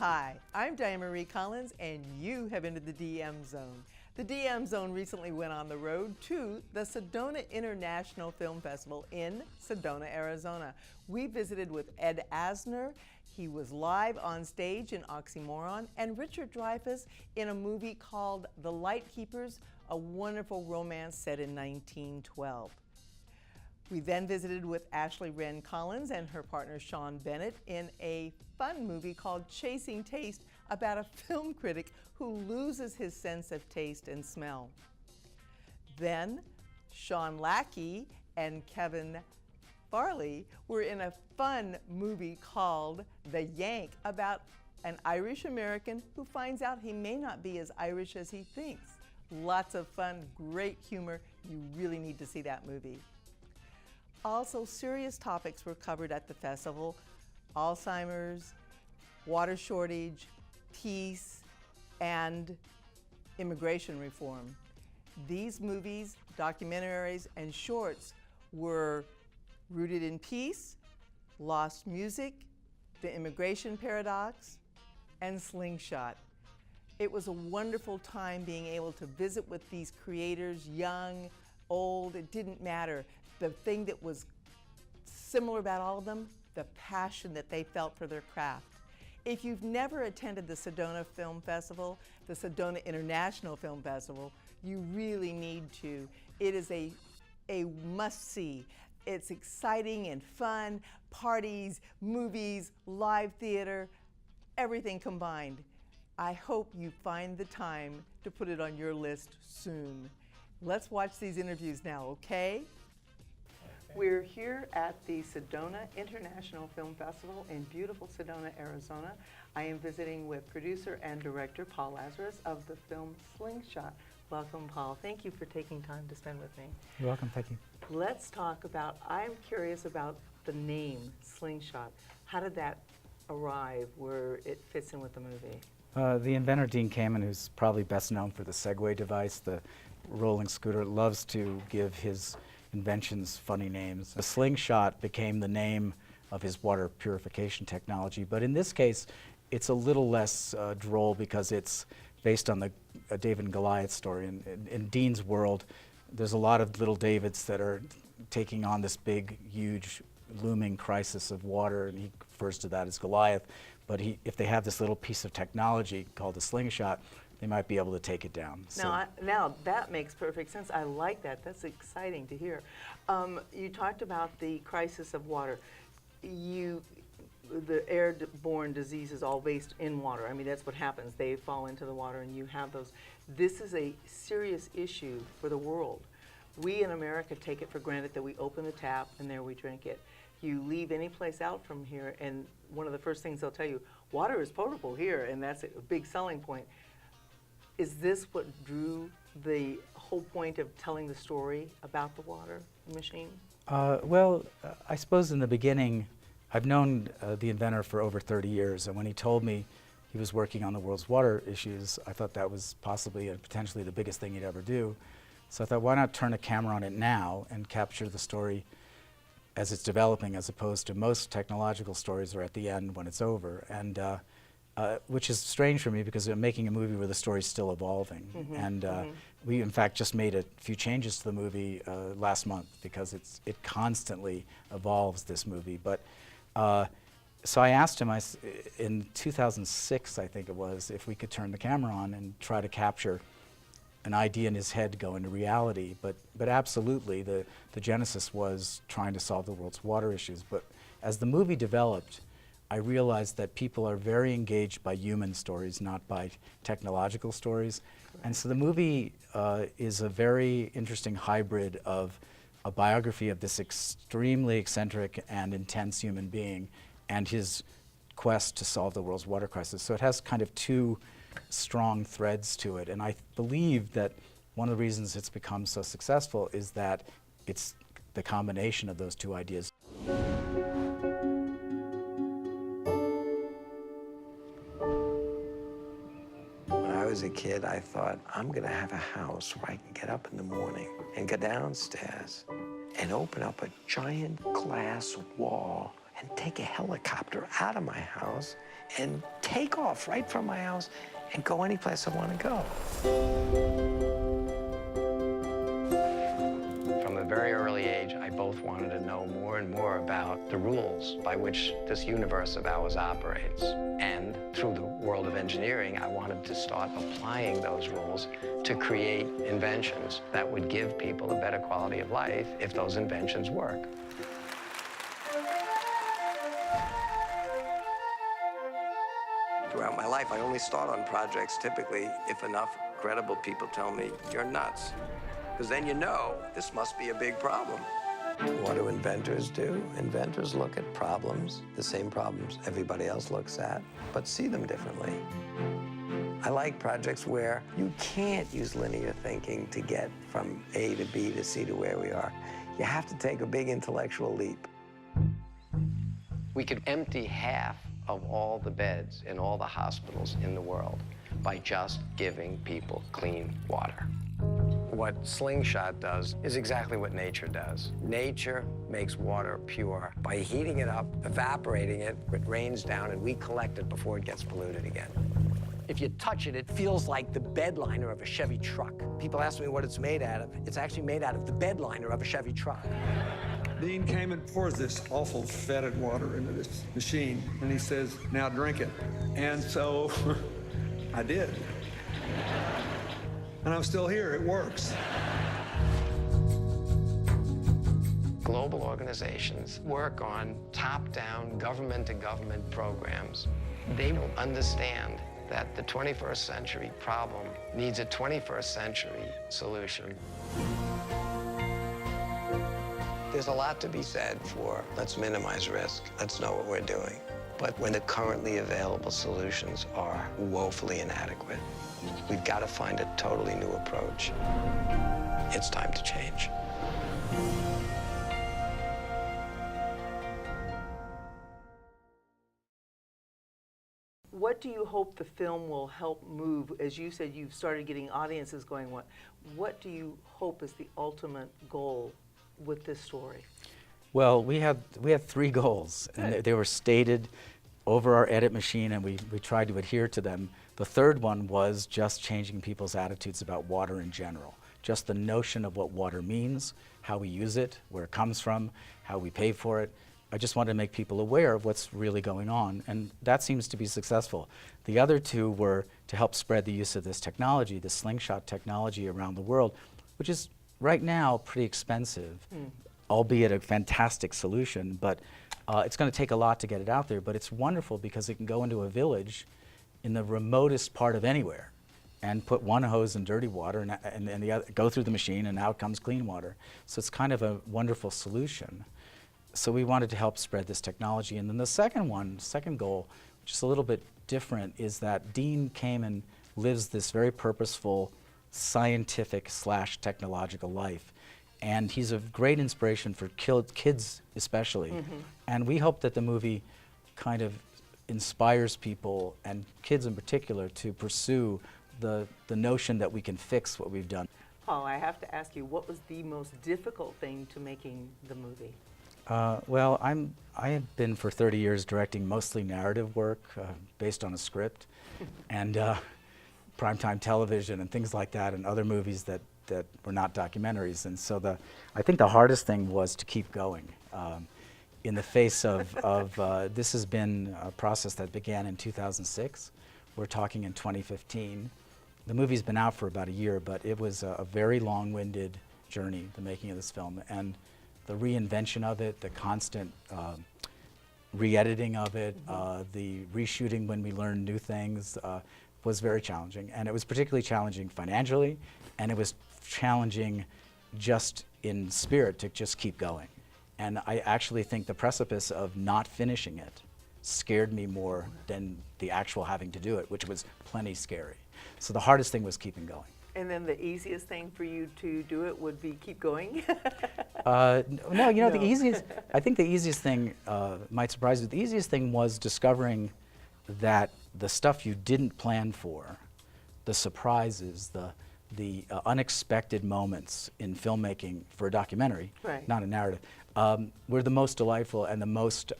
Hi, I'm Diane Marie Collins, and you have entered the DM Zone. The DM Zone recently went on the road to the Sedona International Film Festival in Sedona, Arizona. We visited with Ed Asner. He was live on stage in Oxymoron, and Richard Dreyfuss in a movie called The Lightkeepers, a wonderful romance set in 1912. We then visited with Ashley Wren Collins and her partner Sean Bennett in a fun movie called Chasing Taste about a film critic who loses his sense of taste and smell. Then Sean Lackey and Kevin Farley were in a fun movie called The Yank about an Irish American who finds out he may not be as Irish as he thinks. Lots of fun, great humor. You really need to see that movie. Also, serious topics were covered at the festival: Alzheimer's, water shortage, peace, and immigration reform. These movies, documentaries, and shorts were Rooted in Peace, Lost Music, The Immigration Paradox, and Slingshot. It was a wonderful time being able to visit with these creators, young, old, it didn't matter. The thing that was similar about all of them, the passion that they felt for their craft. If you've never attended the Sedona Film Festival, the Sedona International Film Festival, you really need to. It is a must-see. It's exciting and fun, parties, movies, live theater, everything combined. I hope you find the time to put it on your list soon. Let's watch these interviews now, okay? We're here at the Sedona International Film Festival in beautiful Sedona, Arizona. I am visiting with producer and director Paul Lazarus of the film Slingshot. Welcome, Paul. Thank you for taking time to spend with me. You're welcome, thank you. Let's talk about, I'm curious about the name Slingshot. How did that arrive where it fits in with the movie? The inventor, Dean Kamen, who's probably best known for the Segway device, the rolling scooter, loves to give his inventions funny names. The Slingshot became the name of his water purification technology, but in this case it's a little less droll because it's based on the David and Goliath story. In Dean's world, there's a lot of little Davids that are taking on this big, huge, looming crisis of water, and he refers to that as Goliath. But if they have this little piece of technology called a Slingshot, they might be able to take it down. Now that makes perfect sense. I like that. That's exciting to hear. You talked about the crisis of water. The airborne diseases all based in water. I mean, that's what happens. They fall into the water and you have those. This is a serious issue for the world. We in America take it for granted that we open the tap and there we drink it. You leave any place out from here and one of the first things they'll tell you, water is potable here, and that's a big selling point. Is this what drew the whole point of telling the story about the water machine? Well, I suppose in the beginning, I've known the inventor for over 30 years, and when he told me he was working on the world's water issues, I thought that was possibly and potentially the biggest thing he'd ever do. So I thought, why not turn a camera on it now and capture the story as it's developing, as opposed to most technological stories are at the end when it's over. And which is strange for me because I'm making a movie where the story's still evolving. We, in fact, just made a few changes to the movie last month because it constantly evolves, this movie. But so I asked him in 2006, I think it was, if we could turn the camera on and try to capture an idea in his head go into reality. But absolutely, the genesis was trying to solve the world's water issues. But as the movie developed, I realized that people are very engaged by human stories, not by technological stories. And so the movie is a very interesting hybrid of a biography of this extremely eccentric and intense human being and his quest to solve the world's water crisis. So it has kind of two strong threads to it. And I believe that one of the reasons it's become so successful is that it's the combination of those two ideas. As a kid, I thought, I'm gonna have a house where I can get up in the morning and go downstairs and open up a giant glass wall and take a helicopter out of my house and take off right from my house and go any place I want to go. From a very early age, I both wanted to know more and more about the rules by which this universe of ours operates. And through the world of engineering, I wanted to start applying those rules to create inventions that would give people a better quality of life if those inventions work. Throughout my life, I only start on projects typically if enough credible people tell me, you're nuts. Because then you know this must be a big problem. What do inventors do? Inventors look at problems, the same problems everybody else looks at, but see them differently. I like projects where you can't use linear thinking to get from A to B to C to where we are. You have to take a big intellectual leap. We could empty half of all the beds in all the hospitals in the world by just giving people clean water. What Slingshot does is exactly what nature does. Nature makes water pure by heating it up, evaporating it, it rains down, and we collect it before it gets polluted again. If you touch it, it feels like the bed liner of a Chevy truck. People ask me what it's made out of. It's actually made out of the bed liner of a Chevy truck. Dean came and pours this awful fetid water into this machine, and he says, now drink it. And so I did. And I'm still here, it works. Global organizations work on top-down, government-to-government programs. They don't understand that the 21st century problem needs a 21st century solution. There's a lot to be said for let's minimize risk, let's know what we're doing. But when the currently available solutions are woefully inadequate, we've got to find a totally new approach. It's time to change. What do you hope the film will help move? As you said, you've started getting audiences going. What do you hope is the ultimate goal with this story? Well, we had three goals, and they were stated over our edit machine, and we tried to adhere to them. The third one was just changing people's attitudes about water in general. Just the notion of what water means, how we use it, where it comes from, how we pay for it. I just wanted to make people aware of what's really going on, and that seems to be successful. The other two were to help spread the use of this technology, the Slingshot technology around the world, which is right now pretty expensive, albeit a fantastic solution, but it's going to take a lot to get it out there, but it's wonderful because it can go into a village in the remotest part of anywhere and put one hose in dirty water and the other, go through the machine, and out comes clean water. So it's kind of a wonderful solution. So we wanted to help spread this technology. And then the second goal, which is a little bit different, is that Dean came and lives this very purposeful scientific / technological life. And he's a great inspiration for kids especially. And we hope that the movie kind of inspires people, and kids in particular, to pursue the notion that we can fix what we've done. Paul, I have to ask you, what was the most difficult thing to making the movie? Well, I have been for 30 years directing mostly narrative work based on a script, and primetime television and things like that, and other movies that were not documentaries. And so I think the hardest thing was to keep going. In the face of this has been a process that began in 2006. We're talking in 2015. The movie's been out for about a year, but it was a very long-winded journey, the making of this film. And the reinvention of it, the constant re-editing of it, the reshooting when we learned new things was very challenging. And it was particularly challenging financially, and it was challenging just in spirit to just keep going. And I actually think the precipice of not finishing it scared me more than the actual having to do it, which was plenty scary. So the hardest thing was keeping going. And then the easiest thing for you to do it would be keep going? No, you know, the easiest, I think the easiest thing, might surprise you, the easiest thing was discovering that the stuff you didn't plan for, the surprises, the unexpected moments in filmmaking for a documentary, not a narrative, were the most delightful and the most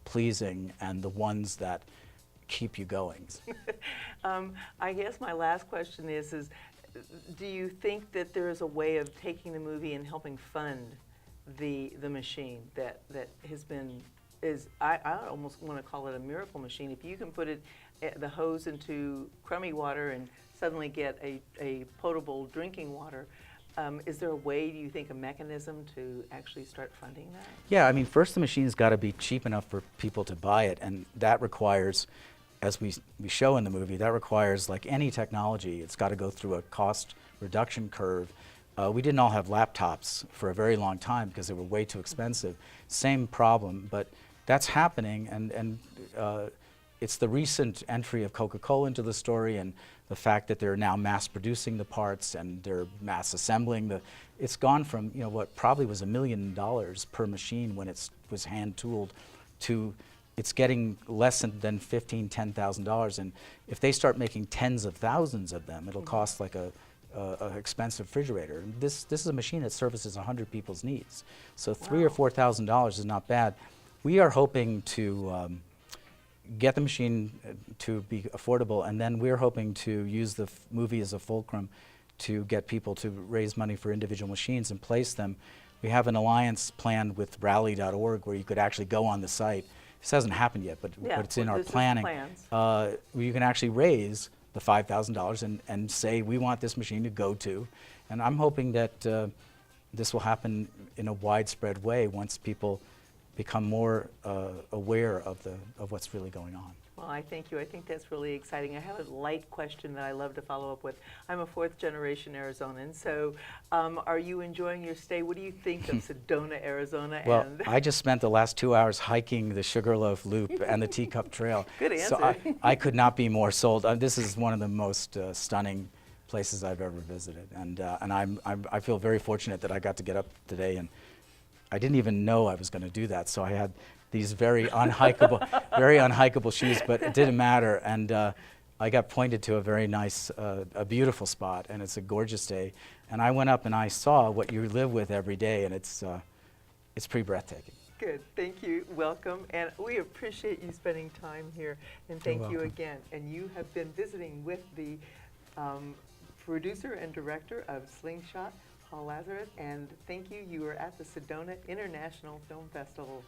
pleasing and the ones that keep you going. I guess my last question is do you think that there is a way of taking the movie and helping fund the machine that has been, I almost want to call it a miracle machine. If you can put the hose into crummy water and suddenly get a potable drinking water, is there a way, do you think, a mechanism to actually start funding that? Yeah, I mean, first the machine's got to be cheap enough for people to buy it, and that requires, as we show in the movie, that requires, like any technology, it's got to go through a cost reduction curve. We didn't all have laptops for a very long time because they were way too expensive. Same problem, but that's happening, and it's the recent entry of Coca-Cola into the story and the fact that they're now mass producing the parts and they're mass assembling it's gone from, you know, what probably was $1 million per machine when it was hand tooled to it's getting less than $15,000, $10,000, and if they start making tens of thousands of them, it'll cost like a expensive refrigerator. This is a machine that services 100 people's needs, so $3,000 or $4,000 is not bad. We are hoping to get the machine to be affordable, and then we're hoping to use the movie as a fulcrum to get people to raise money for individual machines and place them. We have an alliance planned with rally.org where you could actually go on the site. This hasn't happened yet, but it's in our planning. You can actually raise the $5,000 and say, we want this machine to go to. And I'm hoping that this will happen in a widespread way once people become more aware of what's really going on. Well, I thank you. I think that's really exciting. I have a light question that I love to follow up with. I'm a fourth-generation Arizonan, so are you enjoying your stay? What do you think of Sedona, Arizona? Well, I just spent the last 2 hours hiking the Sugarloaf Loop and the Teacup Trail. Good answer. So I could not be more sold. This is one of the most stunning places I've ever visited, and I feel very fortunate that I got to get up today, and I didn't even know I was going to do that, so I had these very unhikeable shoes, but it didn't matter, and I got pointed to a very nice, a beautiful spot, and it's a gorgeous day, and I went up and I saw what you live with every day, and it's pretty breathtaking. Good, thank you, welcome, and we appreciate you spending time here, and thank you again. And you have been visiting with the producer and director of Slingshot, Paul Lazarus, and thank you. You were at the Sedona International Film Festival.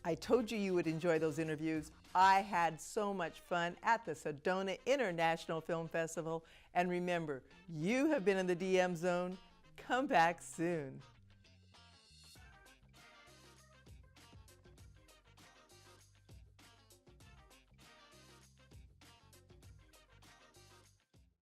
I told you would enjoy those interviews. I had so much fun at the Sedona International Film Festival. And remember, you have been in the DM Zone. Come back soon.